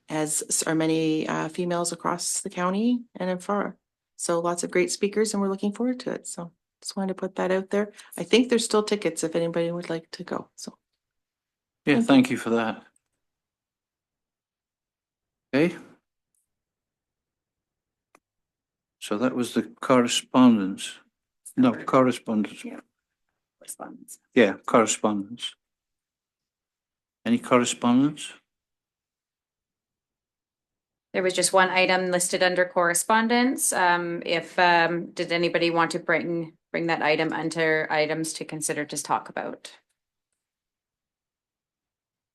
as are many females across the county and in far. So lots of great speakers, and we're looking forward to it. So just wanted to put that out there. I think there's still tickets if anybody would like to go. So Yeah, thank you for that. Okay. So that was the correspondence. No, correspondence. Yeah. Correspondence. Yeah, correspondence. Any correspondence? There was just one item listed under correspondence. Did anybody want to bring that item under items to consider to talk about?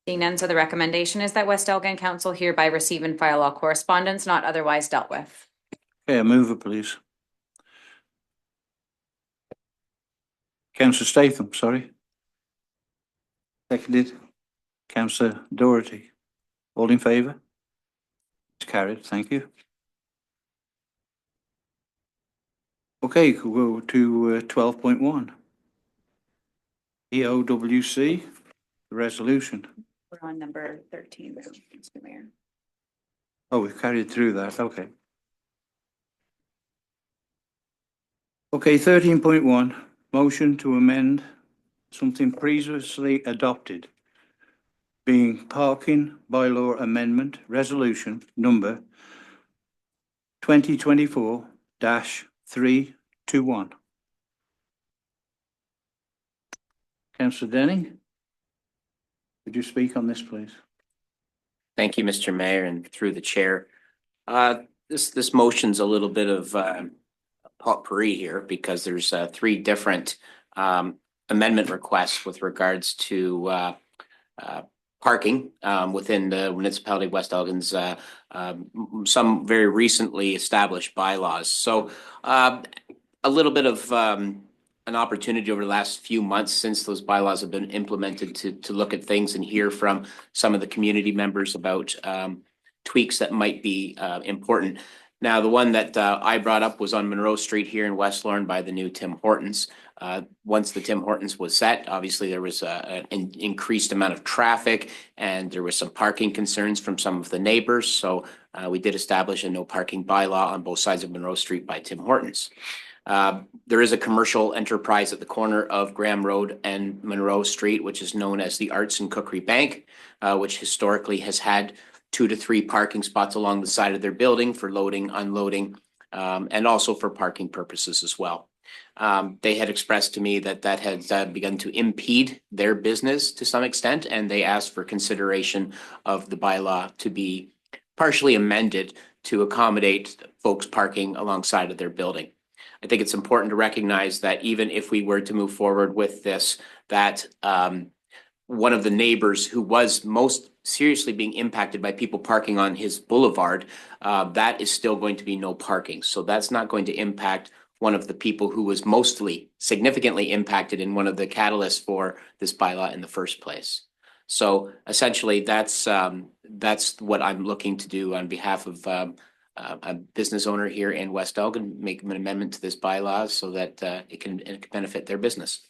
Seeing none, so the recommendation is that West Elgin Council hereby receive and file all correspondence not otherwise dealt with. Okay, move it, please. Councillor Statham, sorry. Seconded. Councillor Doherty. All in favour? It's carried, thank you. Okay, we'll go to 12.1. EOWC, the resolution. We're on number 13, Mr. Mayor. Oh, we've carried through that, okay. Okay, 13.1, motion to amend something previously adopted, being parking bylaw amendment resolution number 2024-321. Councillor Denning, would you speak on this, please? Thank you, Mr. Mayor, and through the chair. This motion's a little bit of potpourri here because there's three different amendment requests with regards to parking within the municipality of West Elgin's some very recently established bylaws. So a little bit of an opportunity over the last few months since those bylaws have been implemented to look at things and hear from some of the community members about tweaks that might be important. Now, the one that I brought up was on Monroe Street here in West Lorne by the new Tim Hortons. Once the Tim Hortons was set, obviously there was an increased amount of traffic and there was some parking concerns from some of the neighbors. So we did establish a no parking bylaw on both sides of Monroe Street by Tim Hortons. There is a commercial enterprise at the corner of Graham Road and Monroe Street, which is known as the Arts and Cookery Bank, which historically has had 2 to 3 parking spots along the side of their building for loading, unloading, and also for parking purposes as well. They had expressed to me that that had begun to impede their business to some extent, and they asked for consideration of the bylaw to be partially amended to accommodate folks parking alongside of their building. I think it's important to recognize that even if we were to move forward with this, that one of the neighbors who was most seriously being impacted by people parking on his boulevard, that is still going to be no parking. So that's not going to impact one of the people who was mostly significantly impacted in one of the catalysts for this bylaw in the first place. So essentially, that's what I'm looking to do on behalf of a business owner here in West Elgin, make an amendment to this bylaw so that it can benefit their business,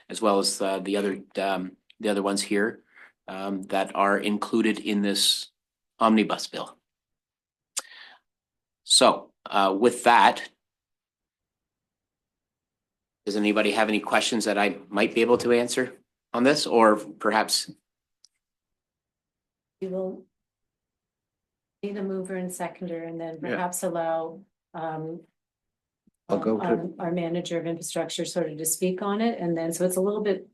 as well as the other ones here that are included in this omnibus bill. So with that, does anybody have any questions that I might be able to answer on this, or perhaps? You will need a mover and seconder, and then perhaps allow I'll go to our manager of infrastructure sort of to speak on it, and then so it's a little bit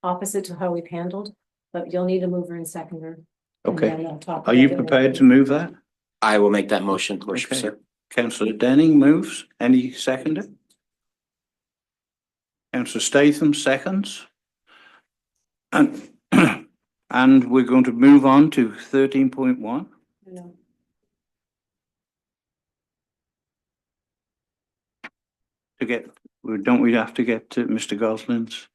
opposite to how we've handled, but you'll need a mover and seconder. Okay. And then I'll talk Are you about it prepared later. to move that? I will make that motion, Worship, Okay. sir. Councillor Denning moves. Any seconder? Councillor Statham seconds. And and we're going to move on to 13.1. No. To get, don't we have to get to Mr. Goslin's?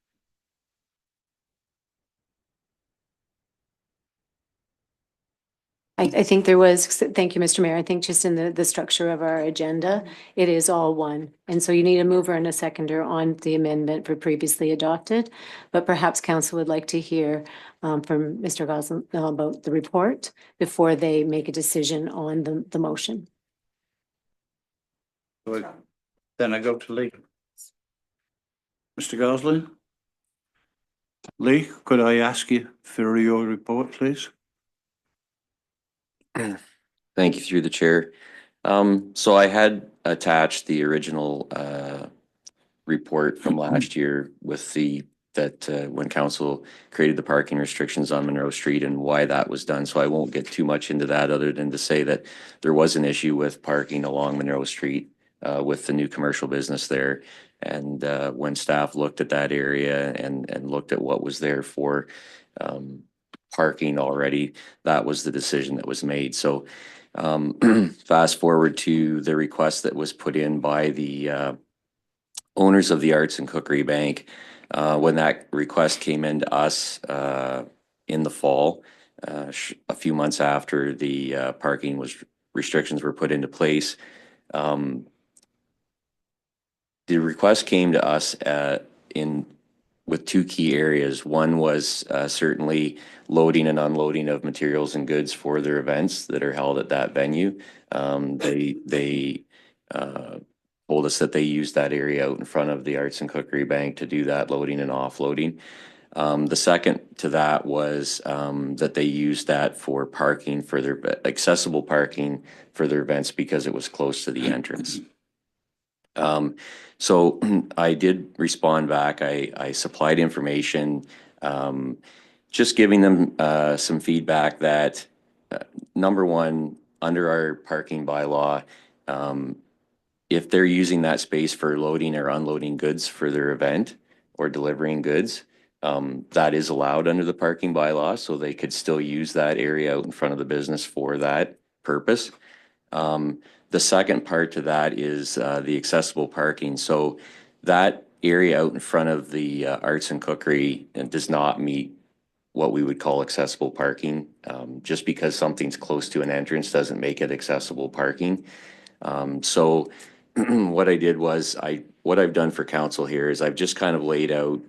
I think there was, thank you, Mr. Mayor. I think just in the structure of our agenda, it is all one. And so you need a mover and a seconder on the amendment for previously adopted. But perhaps council would like to hear from Mr. Goslin about the report before they make a decision on the motion. Then I go to Lee. Mr. Goslin? Lee, could I ask you for your report, please? Thank you through the chair. So I had attached the original report from last year with when council created the parking restrictions on Monroe Street and why that was done. So I won't get too much into that other than to say that there was an issue with parking along Monroe Street with the new commercial business there. And when staff looked at that area and looked at what was there for parking already, that was the decision that was made. So fast forward to the request that was put in by the owners of the Arts and Cookery Bank. When that request came into us in the fall, a few months after the parking restrictions were put into place, the request came to us with two key areas. One was certainly loading and unloading of materials and goods for their events that are held at that venue. They told us that they used that area out in front of the Arts and Cookery Bank to do that loading and offloading. The second to that was that they used that for parking for their accessible parking for their events because it was close to the entrance. So I did respond back. I supplied information, just giving them some feedback that number one, under our parking bylaw, if they're using that space for loading or unloading goods for their event or delivering goods, that is allowed under the parking bylaw. So they could still use that area out in front of the business for that purpose. The second part to that is the accessible parking. So that area out in front of the Arts and Cookery does not meet what we would call accessible parking. Just because something's close to an entrance doesn't make it accessible parking. So what I did was what I've done for council here is I've just kind of laid out,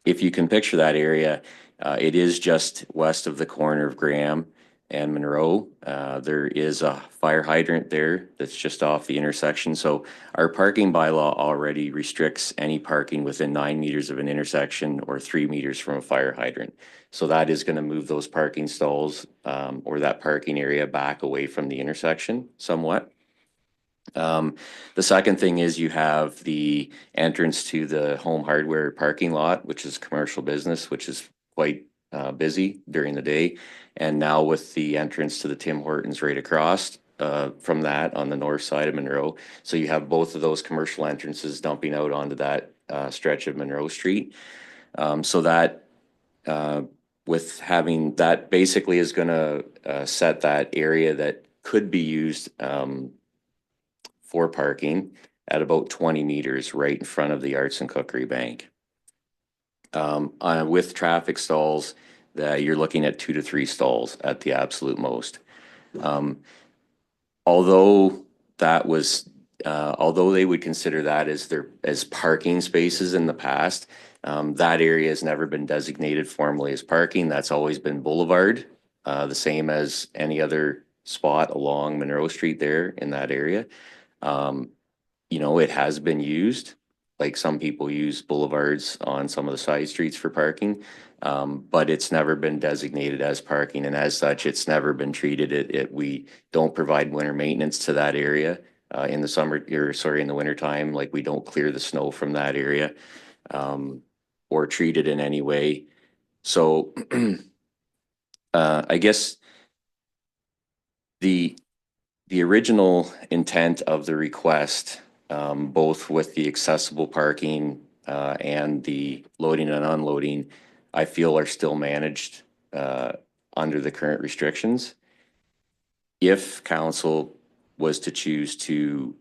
if you can picture that area, it is just west of the corner of Graham and Monroe. There is a fire hydrant there that's just off the intersection. So our parking bylaw already restricts any parking within 9 meters of an intersection or 3 meters from a fire hydrant. So that is going to move those parking stalls or that parking area back away from the intersection somewhat. The second thing is you have the entrance to the Home Hardware parking lot, which is commercial business, which is quite busy during the day. And now with the entrance to the Tim Hortons right across from that on the north side of Monroe. So you have both of those commercial entrances dumping out onto that stretch of Monroe Street. So that with having that basically is going to set that area that could be used for parking at about 20 meters right in front of the Arts and Cookery Bank. With traffic stalls, you're looking at 2 to 3 stalls at the absolute most. Although they would consider that as parking spaces in the past, that area has never been designated formally as parking. That's always been boulevard, the same as any other spot along Monroe Street there in that area. It has been used, like some people use boulevards on some of the side streets for parking, but it's never been designated as parking, and as such, it's never been treated. We don't provide winter maintenance to that area in the wintertime. Like, we don't clear the snow from that area or treat it in any way. So I guess the original intent of the request, both with the accessible parking and the loading and unloading, I feel are still managed under the current restrictions. If council was to choose to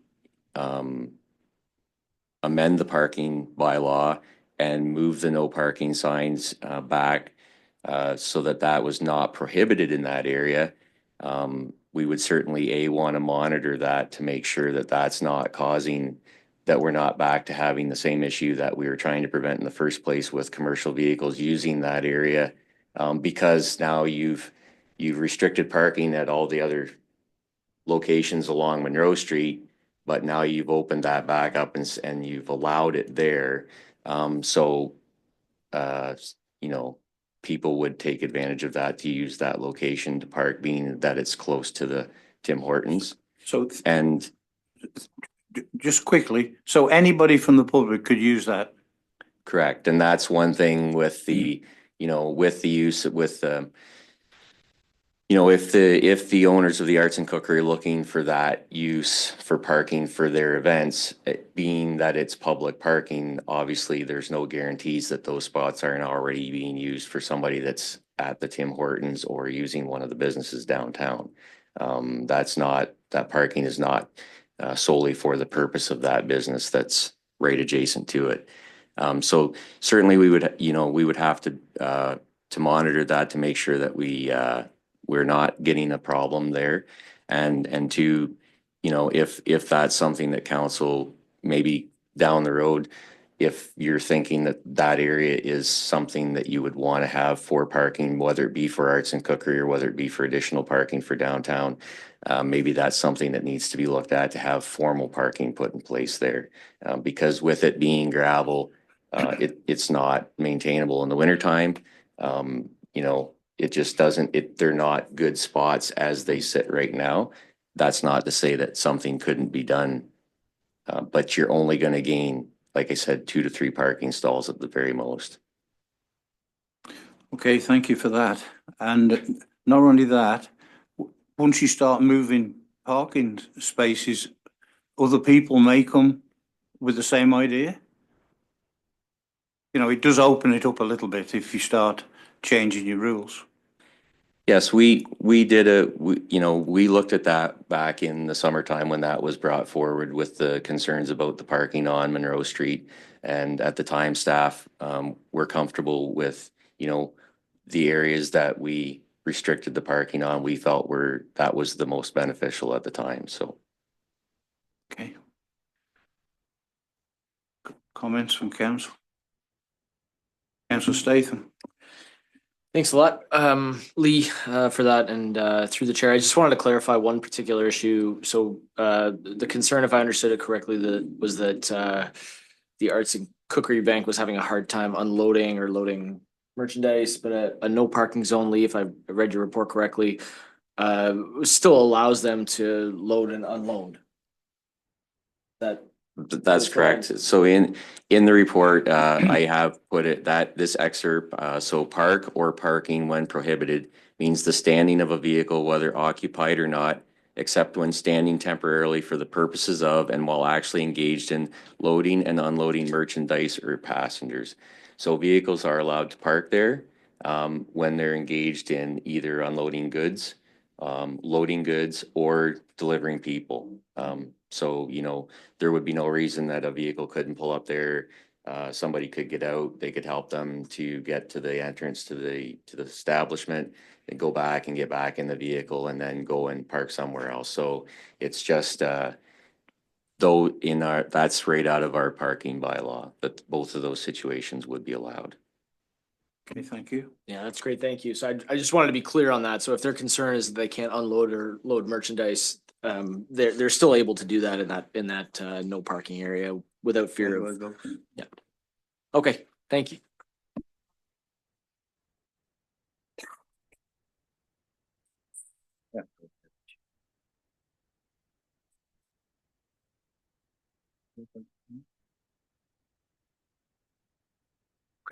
amend the parking bylaw and move the no parking signs back so that was not prohibited in that area, we would certainly want to monitor that to make sure that that's not causing, that we're not back to having the same issue that we were trying to prevent in the first place with commercial vehicles using that area. Because now you've restricted parking at all the other locations along Monroe Street, but now you've opened that back up and you've allowed it there. So, you know, people would take advantage of that to use that location to park, being that it's close to the Tim Hortons. So And just quickly, so anybody from the public could use that? correct. And that's one thing with the, you know, with the use with you know, if the owners of the Arts and Cookery are looking for that use for parking for their events, being that it's public parking, obviously there's no guarantees that those spots aren't already being used for somebody that's at the Tim Hortons or using one of the businesses downtown. That parking is not solely for the purpose of that business that's right adjacent to it. So certainly we would have to monitor that to make sure that we're not getting a problem there. And to, you know, if that's something that council maybe down the road, if you're thinking that that area is something that you would want to have for parking, whether it be for Arts and Cookery or whether it be for additional parking for downtown, maybe that's something that needs to be looked at to have formal parking put in place there. Because with it being gravel, it's not maintainable in the wintertime. You know, it just doesn't, they're not good spots as they sit right now. That's not to say that something couldn't be done, but you're only going to gain, like I said, 2 to 3 parking stalls at the very most. Okay, thank you for that. And not only that, once you start moving parking spaces, other people may come with the same idea. You know, it does open it up a little bit if you start changing your rules. Yes, we looked at that back in the summertime when that was brought forward with the concerns about the parking on Monroe Street. And at the time, staff were comfortable with, you know, the areas that we restricted the parking on. We felt that was the most beneficial at the time, so. Okay. Comments from council? Councillor Statham. Thanks a lot, Lee, for that. And through the chair, I just wanted to clarify one particular issue. So the concern, if I understood it correctly, was that the Arts and Cookery Bank was having a hard time unloading or loading merchandise, but a no parking zone, Lee, if I read your report correctly, still allows them to load and unload. That's correct. So in the report, I have put it that this excerpt, so park or parking when prohibited means the standing of a vehicle, whether occupied or not, except when standing temporarily for the purposes of and while actually engaged in loading and unloading merchandise or passengers. So vehicles are allowed to park there when they're engaged in either unloading goods, loading goods, or delivering people. So, you know, there would be no reason that a vehicle couldn't pull up there. Somebody could get out, they could help them to get to the entrance to the establishment and go back and get back in the vehicle and then go and park somewhere else. So it's just, though that's right out of our parking bylaw, that both of those situations would be allowed. Okay, thank you. Yeah, that's great. Thank you. So I just wanted to be clear on that. So if their concern is that they can't unload or load merchandise, they're still able to do that in that no parking area without fear of. Yeah. Okay, thank you.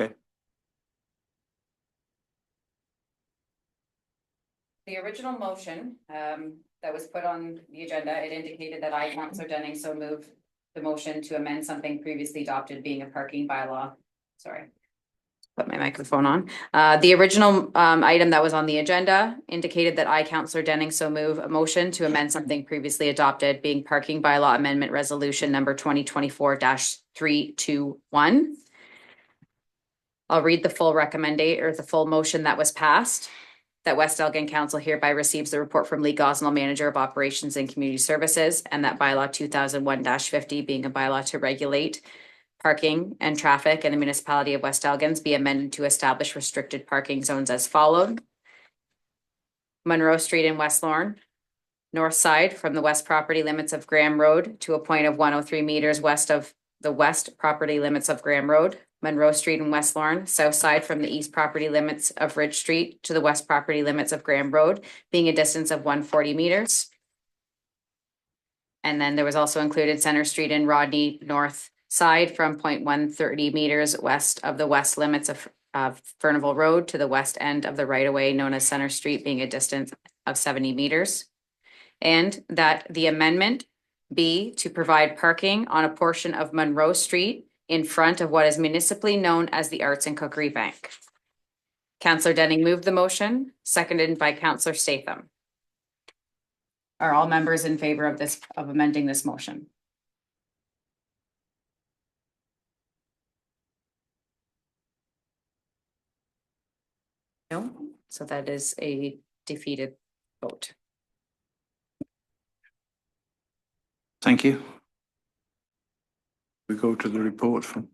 Okay. The original motion that was put on the agenda, it indicated that I, Councillor Denning, so move the motion to amend something previously adopted being a parking bylaw. Sorry. Put my microphone on. The original item that was on the agenda indicated that I, Councillor Denning, so move a motion to amend something previously adopted being parking bylaw amendment resolution number 2024-321. I'll read the full recommendation or the full motion that was passed. that West Elgin Council hereby receives the report from Lee Gosnell, Manager of Operations and Community Services, and that bylaw 2001-50, being a bylaw to regulate parking and traffic in the municipality of West Elgins, be amended to establish restricted parking zones as followed. Monroe Street in West Lorne, north side from the west property limits of Graham Road to a point of 103 meters west of the west property limits of Graham Road. Monroe Street in West Lorne, south side from the east property limits of Ridge Street to the west property limits of Graham Road, being a distance of 140 meters. And then there was also included Center Street in Rodney, north side from 130 meters west of the west limits of Furnival Road to the west end of the right-of-way known as Center Street, being a distance of 70 meters. And that the amendment be to provide parking on a portion of Monroe Street in front of what is municipally known as the Arts and Cookery Bank. Councillor Denning moved the motion, seconded by Councillor Statham. Are all members in favor of amending this motion? No, so that is a defeated vote. Thank you. We go to the report from.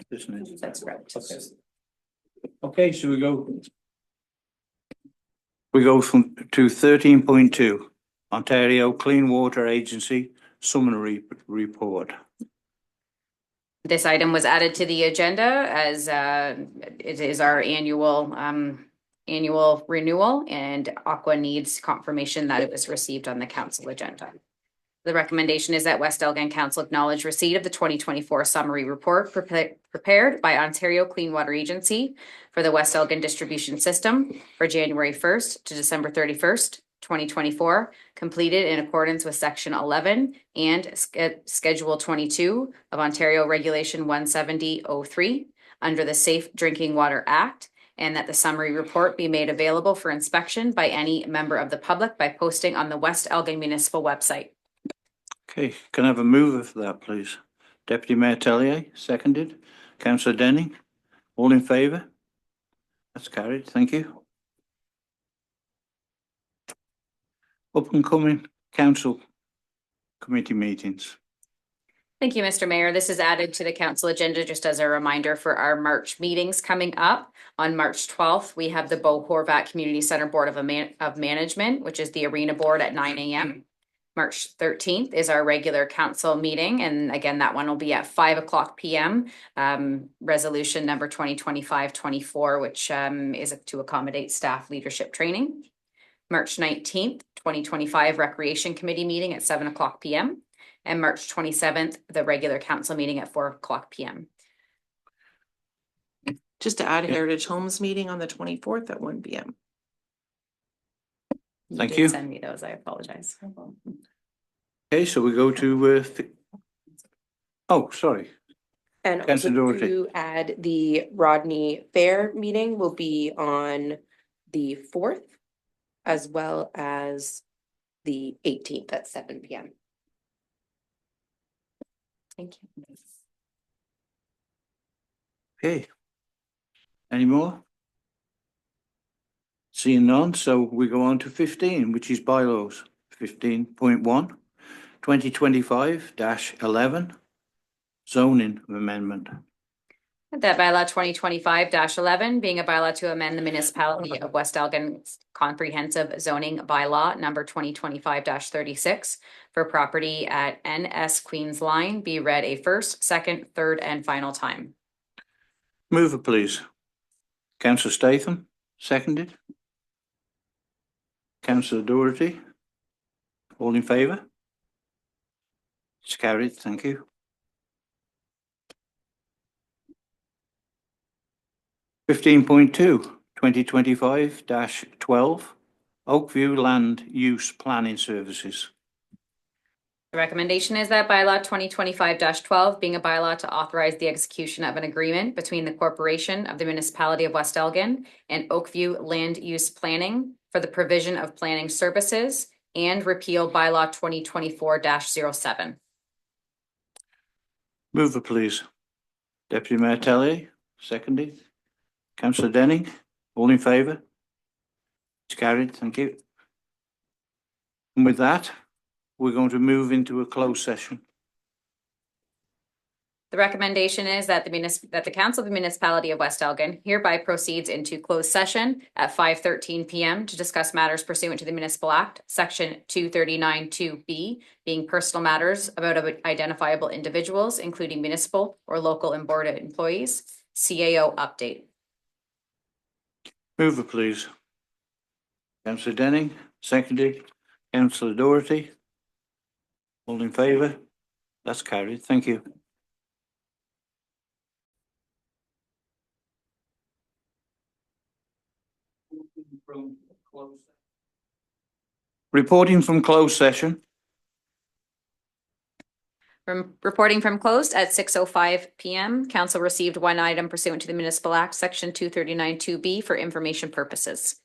Isn't it? That's correct. Okay. Okay, so we go from to 13.2, Ontario Clean Water Agency Summary Report. This item was added to the agenda as it is our annual renewal, and Aqua needs confirmation that it was received on the council agenda. The recommendation is that West Elgin Council acknowledge receipt of the 2024 summary report prepared by Ontario Clean Water Agency for the West Elgin distribution system for January 1st to December 31st, 2024, completed in accordance with Section 11 and Schedule 22 of Ontario Regulation 170.03 under the Safe Drinking Water Act, and that the summary report be made available for inspection by any member of the public by posting on the West Elgin Municipal website. Okay, can I have a mover for that, please? Deputy Mayor Tellier, seconded. Councillor Denning, all in favour? That's carried, thank you. Up and coming council committee meetings. Thank you, Mr. Mayor. This is added to the council agenda just as a reminder for our March meetings coming up. On March 12th, we have the Bo Horvat Community Center Board of Management, which is the Arena Board at 9 a.m. March 13th is our regular council meeting. And again, that one will be at 5:00 p.m. Resolution number 2025-24, which is to accommodate staff leadership training. March 19th, 2025 Recreation Committee meeting at 7:00 p.m. And March 27th, the regular council meeting at 4:00 p.m. Just to add, Heritage Homes meeting on the 24th at 1 p.m. Thank did you. Send me those, I apologize. Okay, so we go to, oh, sorry. And also Councillor Doherty. to add, the Rodney Fair meeting will be on the 4th as well as the 18th at 7 p.m. Thank you. Okay. Any more? Seeing none, so we go on to 15, which is bylaws. 15.1, 2025-11, zoning amendment. That bylaw 2025-11 being a bylaw to amend the municipality of West Elgin's comprehensive zoning bylaw number 2025-36 for property at NS Queens Line be read a first, second, third, and final time. Mover, please. Councillor Statham, seconded. Councillor Doherty. All in favour? It's carried, thank you. 15.2, 2025-12, Oakview Land Use Planning Services. The recommendation is that bylaw 2025-12, being a bylaw to authorize the execution of an agreement between the corporation of the municipality of West Elgin and Oakview Land Use Planning for the provision of planning services and repeal bylaw 2024-07. Mover, please. Deputy Mayor Telly, seconded. Councillor Denning, all in favour? It's carried, thank you. And with that, we're going to move into a closed session. The recommendation is that the Council of the Municipality of West Elgin hereby proceeds into closed session at 5:13 PM to discuss matters pursuant to the Municipal Act, Section 239-2B, being personal matters about identifiable individuals, including municipal or local and board employees. CAO update. Mover, please. Councillor Denning, seconded. Councillor Doherty, all in favour? That's carried, thank you. Reporting from closed session. Reporting from closed at 6:05 PM. Council received one item pursuant to the Municipal Act, Section 239-2B for information purposes.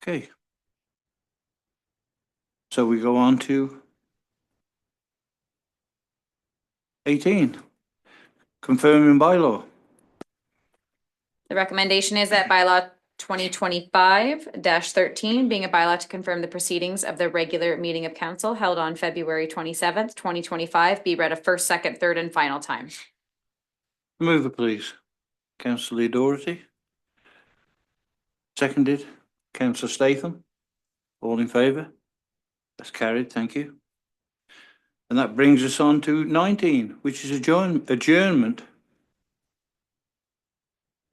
Okay. So we go on to 18, confirming bylaw. The recommendation is that bylaw 2025-13, being a bylaw to confirm the proceedings of the regular meeting of council held on February 27th, 2025, be read a first, second, third, and final time. Mover, please. Councillor Doherty. Seconded. Councillor Statham. All in favour? That's carried, thank you. And that brings us on to 19, which is adjournment.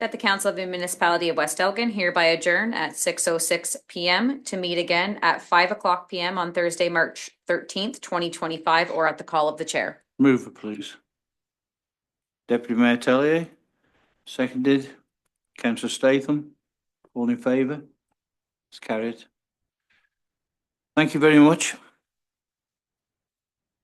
That the Council of the Municipality of West Elgin hereby adjourn at 6:06 PM to meet again at 5:00 PM on Thursday, March 13th, 2025, or at the call of the chair. Mover, please. Deputy Mayor Tellier. Seconded. Councillor Statham. All in favour? It's carried. Thank you very much.